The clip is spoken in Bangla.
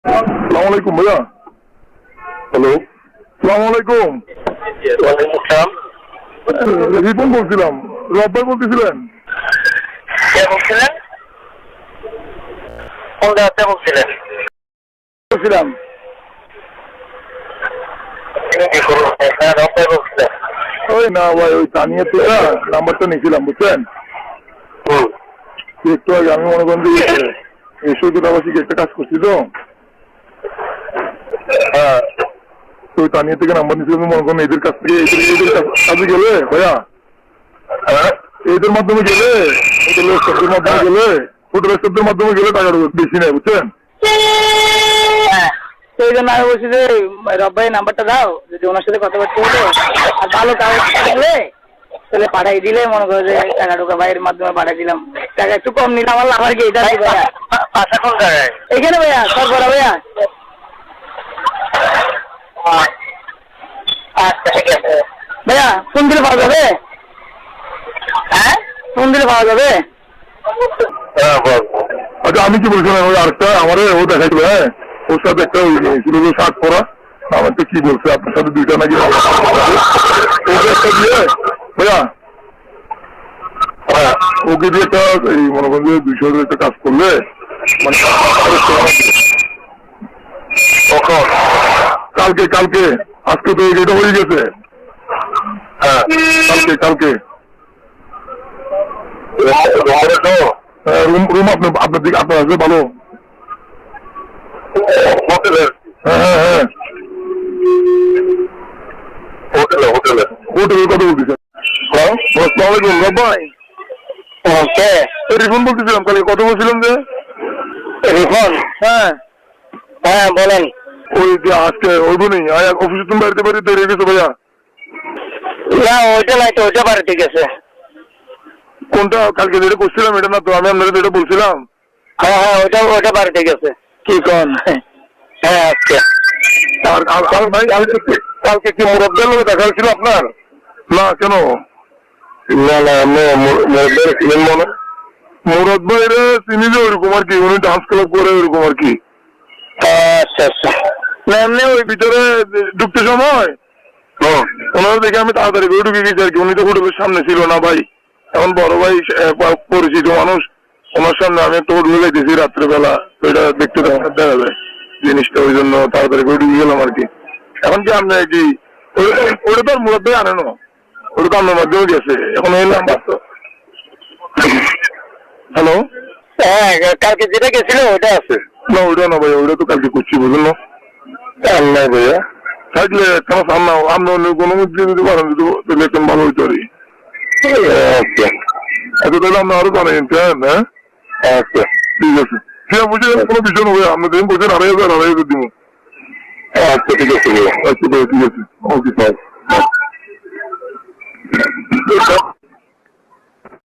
সালাম আলাইকুম ভাইয়া। হ্যালো, সালাম আলাইকুম। ওয়ালাইকুম আসসালাম। রিপন বলছিলাম, রব ভাই বলতেছিলেন? কে বলছিলেন? কোন জায়গাতে বলছিলেন? বলছিলাম হ্যাঁ, রব ভাই বলছিলেন। ওই না ভাই, ওই তানিয়া থেকে নাম্বারটা নিয়েছিলাম বুঝছেন। একটু আগে আমি মনে করেন যে সৈকতাবাসিক একটা কাজ করছি তো, হ্যাঁ তো ওই তানিয়া থেকে নাম্বার নিয়েছিলাম। মনে করেন এদের কাছ থেকে এদের কাছে গেলে ভাইয়া, এদের মাধ্যমে গেলে, হোটেলের স্টাফদের মাধ্যমে গেলে, হোটেলের স্টাফদের মাধ্যমে গেলে টাকাটা বেশি নেয় বুঝছেন। সেই জন্য আমি বলছি যে রব ভাই নাম্বারটা দাও, যদি ওনার সাথে কথাবার্তা হতো আর ভালো কাগজ থাকলে তাহলে পাঠাই দিলে মনে করো যে টাকা ঢোকা ভাইয়ের মাধ্যমে পাঠাই দিলাম, টাকা একটু কম নিলাম। আমার কি এটা ভাইয়া বাসা কোন জায়গায়? এখানে ভাইয়া সরবরা ভাইয়া। আচ্ছা ঠিক আছে ভাইয়া ফোন দিলে পাওয়া যাবে? হ্যাঁ ফোন দিলে পাওয়া যাবে? হ্যাঁ বল। আচ্ছা আমি কি বলছিলাম, ওই আরেকটা আমার ও দেখাইছিল, হ্যাঁ ওর সাথে একটা ছিল শার্ট পরা, আমার তো কি বলছে আপনার সাথে দুইটা নাকি একটা দিয়ে ভাইয়া, ওকে দিয়ে একটা এই মনে করেন যে 200 একটা কাজ করলে মানে কালকে কালকে আজকে তো এটা হয়ে গেছে। হ্যাঁ কালকে কালকে রুম আপনার দিকে আপনার আসবে ভালো। হ্যাঁ হ্যাঁ হ্যাঁ হোটেলে হোটেলে হোটেলে কথা বলতেছেন। আসসালামাইকুম রব ভাই। কে? রিফন বলতেছিলাম, কালকে কথা বলছিলাম যে। রিফন? হ্যাঁ হ্যাঁ বলেন। ওই যে আজকে ওইব নেই অফিসে তুমি বাড়িতে বাড়িতে রয়ে গেছো ভাইয়া। না ওইটা নাই তো, ওইটা পারে ঠিক আছে। কোনটা কালকে যেটা করছিলাম এটা না তো, আমি আপনাদের যেটা বলছিলাম। হ্যাঁ হ্যাঁ ওইটা পারে ঠিক আছে। কি কন? হ্যাঁ আজকে আর ভাই কালকে কি মুরব্বের লোক দেখা হয়েছিল আপনার? না কেন? না না মুরব্বের ছিলেন মনে। মুরাদ ভাই চিনি যে ওইরকম আর কি, উনি ডান্স ক্লাব করে ওইরকম আর কি। আচ্ছা আচ্ছা। না এমনি ওই ভিতরে ঢুকতে সময় ওনারা দেখে আমি তাড়াতাড়ি করে ঢুকে গেছি আর কি। উনি তো হোটেলের সামনে ছিল না ভাই, এখন বড় ভাই পরিচিত মানুষ, ওনার সামনে আমি একটা হোটেলে যাইতেছি রাত্রেবেলা, তো এটা দেখতে দেখা যায় জিনিসটা, ওই জন্য তাড়াতাড়ি করে ঢুকে গেলাম আর কি। এখন কি আপনি কি ওটা তো আর মুরাদ ভাই আনে না, ওটা তো আপনার মাধ্যমে গেছে, এখন এই নাম্বার তো। হ্যালো হ্যাঁ কালকে যেটা গেছিল ওইটা আছে। না ওইটা না ভাই, ওইটা তো কালকে করছি বুঝলেন না। নাই ভাইয়া থাকলে কেন সামনে আপনি অন্য কোনো মধ্যে যদি পারেন তাহলে একদম ভালো হইতে পারি। আচ্ছা এত তাহলে আপনি আরো জানেন হ্যাঁ। আচ্ছা ঠিক আছে, ঠিক আছে বুঝে কোনো বিষয় নয়, আপনি দিন বলছেন 2,500 দিব। আচ্ছা ঠিক আছে আচ্ছা ঠিক আছে, ওকে।